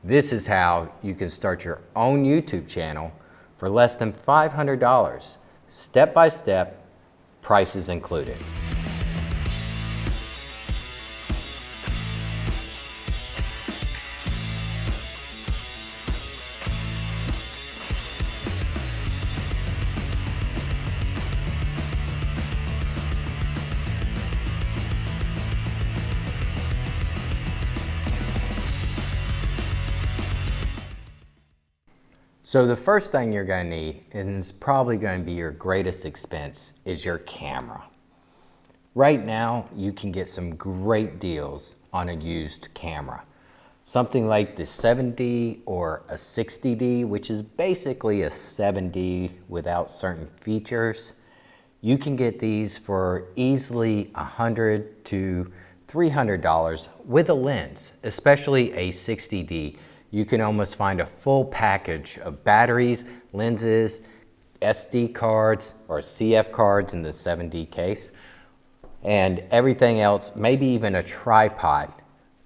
This is how you can start your own YouTube channel for less than $500, step by step, prices included. So the first thing you're going to need, and is probably going to be your greatest expense, is your camera. Right now, you can get some great deals on a used camera. Something like the 7D or a 60D, which is basically a 7D without certain features. You can get these for easily $100 to $300 with a lens, especially a 60D. You can almost find a full package of batteries, lenses, SD cards, or CF cards in the 7D case, and everything else, maybe even a tripod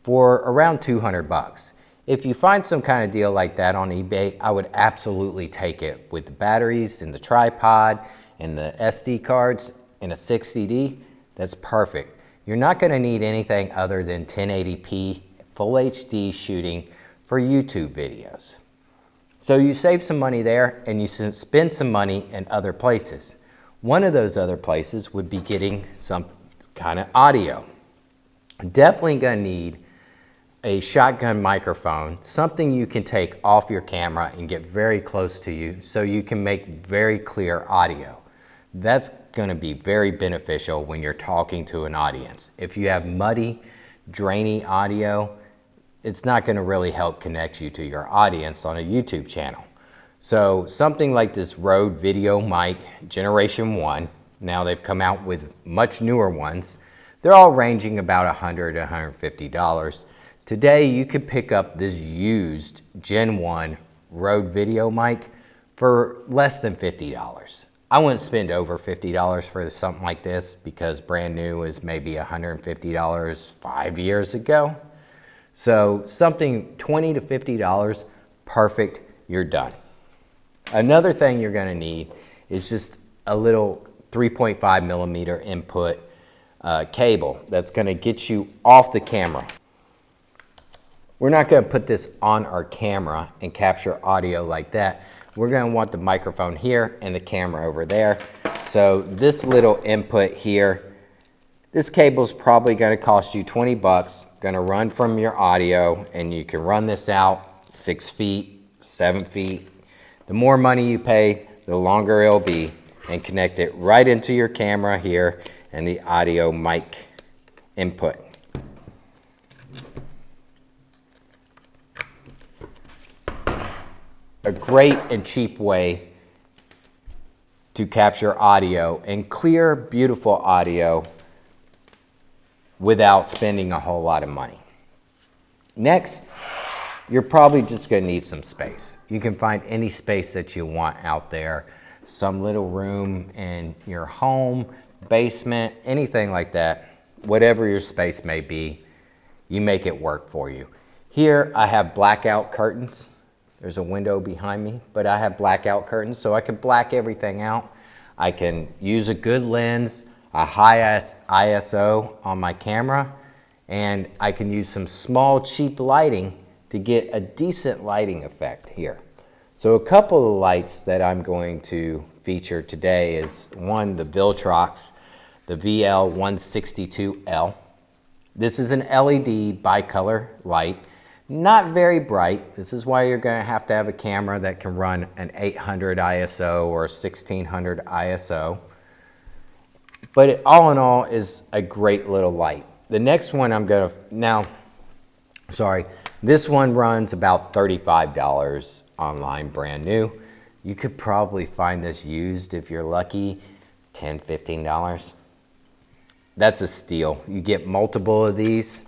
for around 200 bucks. If you find some kind of deal like that on eBay, I would absolutely take it with the batteries and the tripod and the SD cards and a 60D. That's perfect. You're not going to need anything other than 1080p full HD shooting for YouTube videos. So you save some money there and you spend some money in other places. One of those other places would be getting some kind of audio. Definitely gonna need a shotgun microphone, something you can take off your camera and get very close to you so you can make very clear audio. That's gonna be very beneficial when you're talking to an audience. If you have muddy, drainy audio, it's not going to really help connect you to your audience on a YouTube channel. So something like this Rode Videomic Generation 1, now they've come out with much newer ones. They're all ranging about $100 to $150. Today you could pick up this used Gen 1 Rode Videomic for less than $50. I wouldn't spend over $50 for something like this because brand new is maybe $150 5 years ago. So something $20 to $50, perfect, you're done. Another thing you're gonna need is just a little 3.5 millimeter input cable that's gonna get you off the camera. We're not gonna put this on our camera and capture audio like that. We're gonna want the microphone here and the camera over there. So this little input here, this cable is probably going to cost you 20 bucks, going to run from your audio, and you can run this out 6 feet, 7 feet. The more money you pay, the longer it'll be, and connect it right into your camera here and the audio mic input. A great and cheap way to capture audio and clear, beautiful audio without spending a whole lot of money. Next, you're probably just gonna need some space. You can find any space that you want out there, some little room in your home, basement, anything like that. Whatever your space may be, you make it work for you. Here I have blackout curtains. There's a window behind me, but I have blackout curtains so I can black everything out. I can use a good lens, a high ISO on my camera, and I can use some small cheap lighting to get a decent lighting effect here. So a couple of lights that I'm going to feature today is one, the Viltrox, the VL162L. This is an LED bicolor light, not very bright. This is why you're going to have a camera that can run an 800 ISO or 1600 ISO. But it, all in all, is a great little light. The next one this one runs about $35 online, brand new. You could probably find this used if you're lucky, $10, $15. That's a steal. You get multiple of these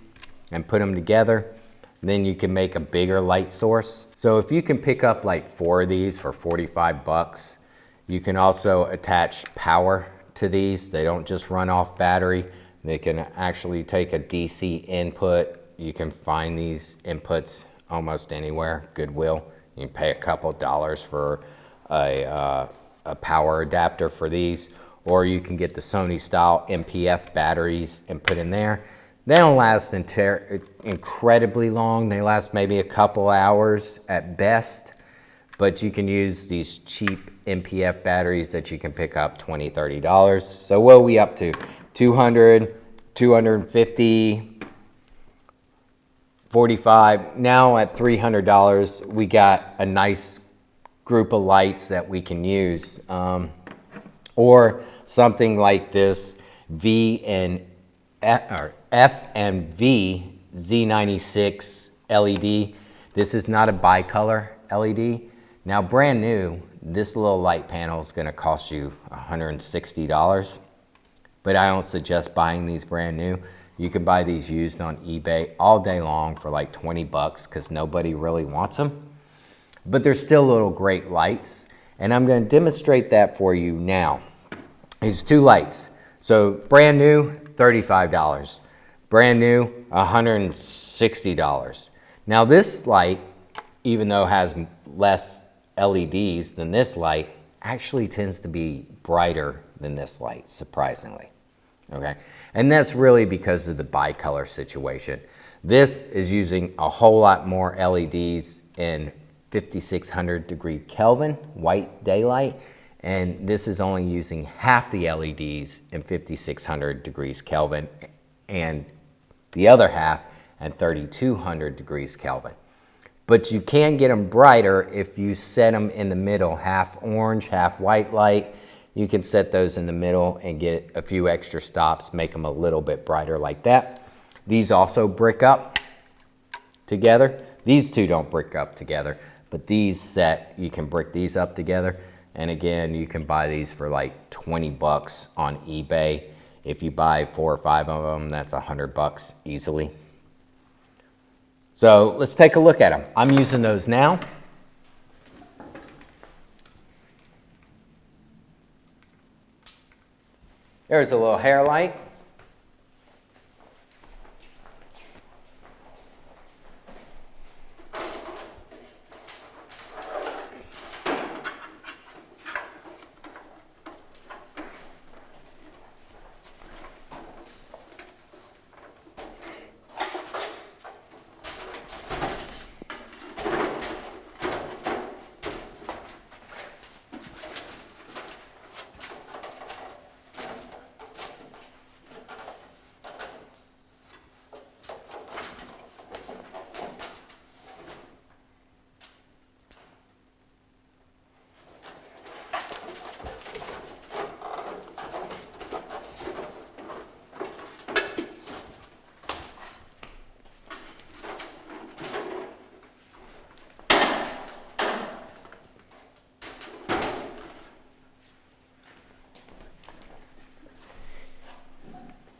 and put them together, then you can make a bigger light source. So if you can pick up like 4 of these for 45 bucks, you can also attach power to these. They don't just run off battery. They can actually take a DC input. You can find these inputs almost anywhere, Goodwill. You can pay a couple dollars for a power adapter for these, or you can get the Sony style MPF batteries and put in there. They don't last incredibly long. They last maybe a couple hours at best, but you can use these cheap MPF batteries that you can pick up $20, $30. So what are we up to? 200, 250, 45. Now at $300, we got a nice group of lights that we can use. Or something like this F and V Z96 LED. This is not a bicolor LED. Now brand new, this little light panel is gonna cost you $160, but I don't suggest buying these brand new. You can buy these used on eBay all day long for like 20 bucks because nobody really wants them. But they're still little great lights, and I'm gonna demonstrate that for you now. These two lights. So brand new, $35. Brand new, $160. Now this light, even though it has less LEDs than this light, actually tends to be brighter than this light, surprisingly. Okay, and that's really because of the bicolor situation. This is using a whole lot more LEDs in 5600 degree Kelvin, white daylight, and this is only using half the LEDs in 5600 degrees Kelvin and the other half at 3200 degrees Kelvin. But you can get them brighter if you set them in the middle, half orange, half white light. You can set those in the middle and get a few extra stops, make them a little bit brighter like that. These also brick up together. These two don't brick up together, but these set, you can brick these up together. And again, you can buy these for like 20 bucks on eBay. If you buy 4 or 5 of them, that's 100 bucks easily. So let's take a look at them. I'm using those now. There's a little hair light.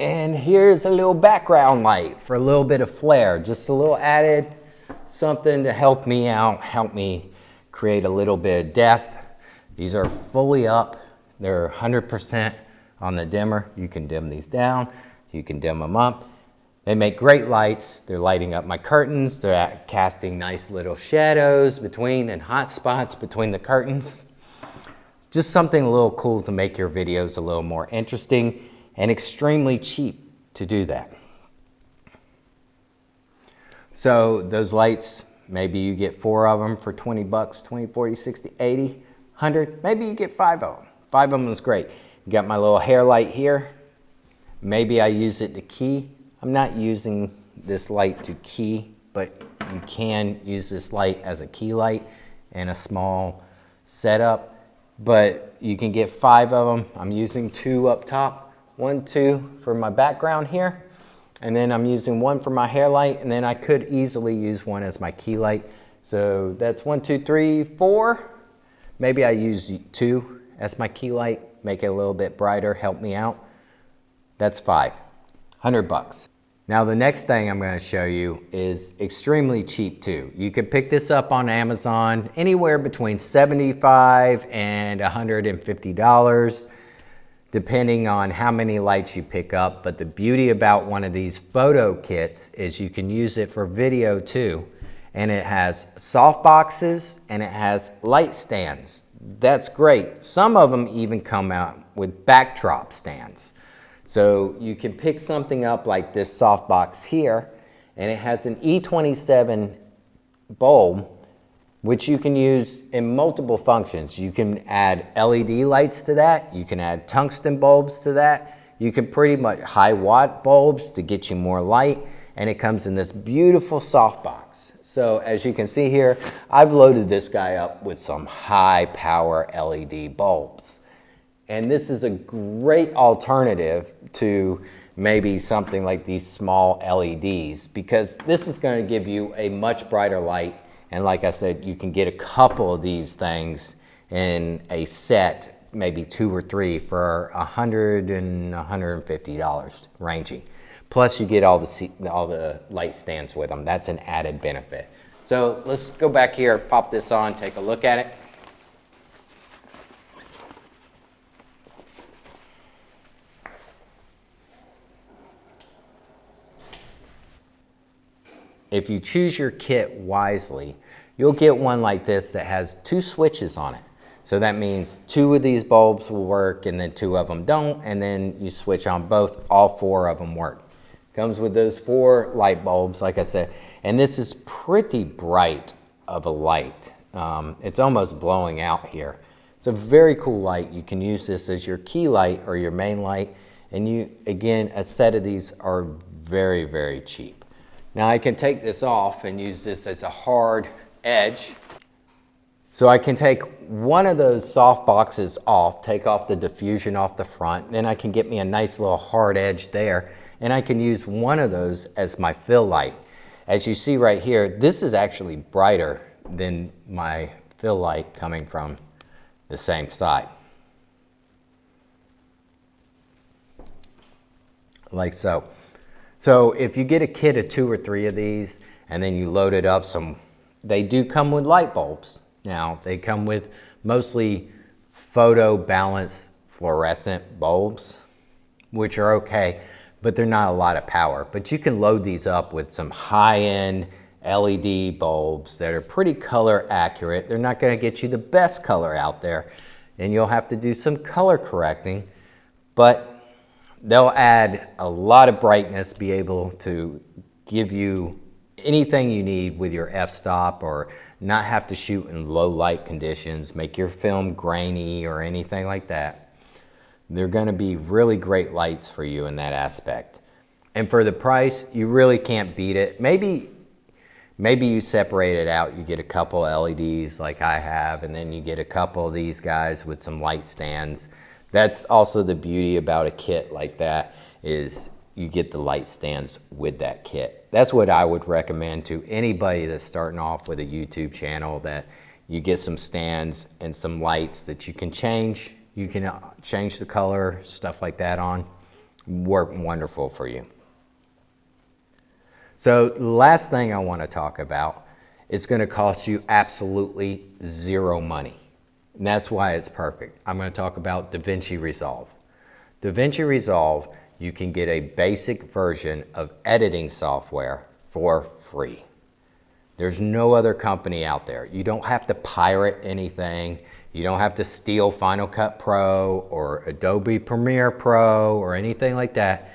And here's a little background light for a little bit of flare, just a little added something to help me out, help me create a little bit of depth. These are fully up. They're 100% on the dimmer. You can dim these down, you can dim them up. They make great lights. They're lighting up my curtains. They're casting nice little shadows between and hot spots between the curtains. It's just something a little cool to make your videos a little more interesting, and extremely cheap to do that. So those lights, maybe you get 4 of them for 20 bucks, 20, 40, 60, 80, 100. Maybe you get 5 of them. 5 of them is great. You got my little hair light here. Maybe I use it to key. I'm not using this light to key, but you can use this light as a key light in a small setup. But you can get 5 of them. I'm using 2 up top. 1, 2 for my background here, and then I'm using 1 for my hair light, and then I could easily use 1 as my key light. So that's 1, 2, 3, 4. Maybe I use 2 as my key light, make it a little bit brighter, help me out. That's 5, 100 bucks. Now the next thing I'm going to show you is extremely cheap too. You could pick this up on Amazon anywhere between $75 and $150. Depending on how many lights you pick up. But the beauty about one of these photo kits is you can use it for video too. and it has soft boxes and it has light stands. That's great. Some of them even come out with backdrop stands. So you can pick something up like this softbox here, and it has an E27 bulb, which you can use in multiple functions. You can add LED lights to that. You can add tungsten bulbs to that. You can pretty much high watt bulbs to get you more light, and it comes in this beautiful softbox. So as you can see here, I've loaded this guy up with some high power LED bulbs. And this is a great alternative to maybe something like these small LEDs, because this is going to give you a much brighter light. And like I said, you can get a couple of these things in a set, maybe 2 or 3 for $100 and $150 ranging. Plus you get all the light stands with them. That's an added benefit. So let's go back here, pop this on, take a look at it. If you choose your kit wisely, you'll get one like this that has 2 switches on it. So that means 2 of these bulbs will work and then 2 of them don't, and then you switch on both, all 4 of them work. Comes with those 4 light bulbs, like I said, and this is pretty bright of a light. It's almost blowing out here. It's a very cool light. You can use this as your key light or your main light, and again, a set of these are very, very cheap. Now I can take this off and use this as a hard edge. So I can take one of those soft boxes off, take off the diffusion off the front, then I can get me a nice little hard edge there, and I can use one of those as my fill light. As you see right here, this is actually brighter than my fill light coming from the same side. Like so. So if you get a kit of 2 or 3 of these and then you load it up they do come with light bulbs. Now they come with mostly photo balanced fluorescent bulbs, which are okay, but they're not a lot of power. But you can load these up with some high-end LED bulbs that are pretty color accurate. They're not going to get you the best color out there, and you'll have to do some color correcting, but they'll add a lot of brightness, be able to give you anything you need with your f-stop, or not have to shoot in low light conditions, make your film grainy or anything like that. They're going to be really great lights for you in that aspect. And for the price, you really can't beat it. Maybe you separate it out. You get a couple LEDs like I have, and then you get a couple of these guys with some light stands. That's also the beauty about a kit like that, is you get the light stands with that kit. That's what I would recommend to anybody that's starting off with a YouTube channel, that you get some stands and some lights that you can change. You can change the color, stuff like that on. Work wonderful for you. So the last thing I want to talk about, it's going to cost you absolutely 0 money. And that's why it's perfect. I'm going to talk about DaVinci Resolve. DaVinci Resolve, you can get a basic version of editing software for free. There's no other company out there. You don't have to pirate anything. You don't have to steal Final Cut Pro or Adobe Premiere Pro or anything like that.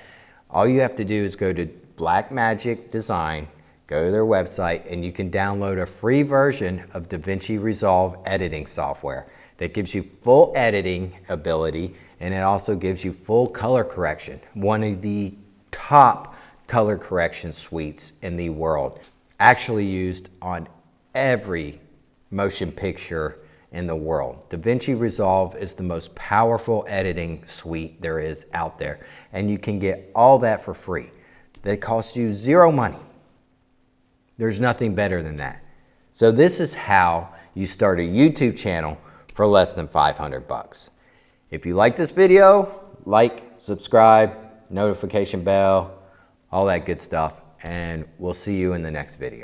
All you have to do is go to Blackmagic Design, go to their website, and you can download a free version of DaVinci Resolve editing software that gives you full editing ability, and it also gives you full color correction. One of the top color correction suites in the world, actually used on every motion picture in the world. DaVinci Resolve is the most powerful editing suite there is out there, and you can get all that for free. That costs you 0 money. There's nothing better than that. So this is how you start a YouTube channel for less than 500 bucks. If you like this video, like, subscribe, notification bell, all that good stuff, and we'll see you in the next video.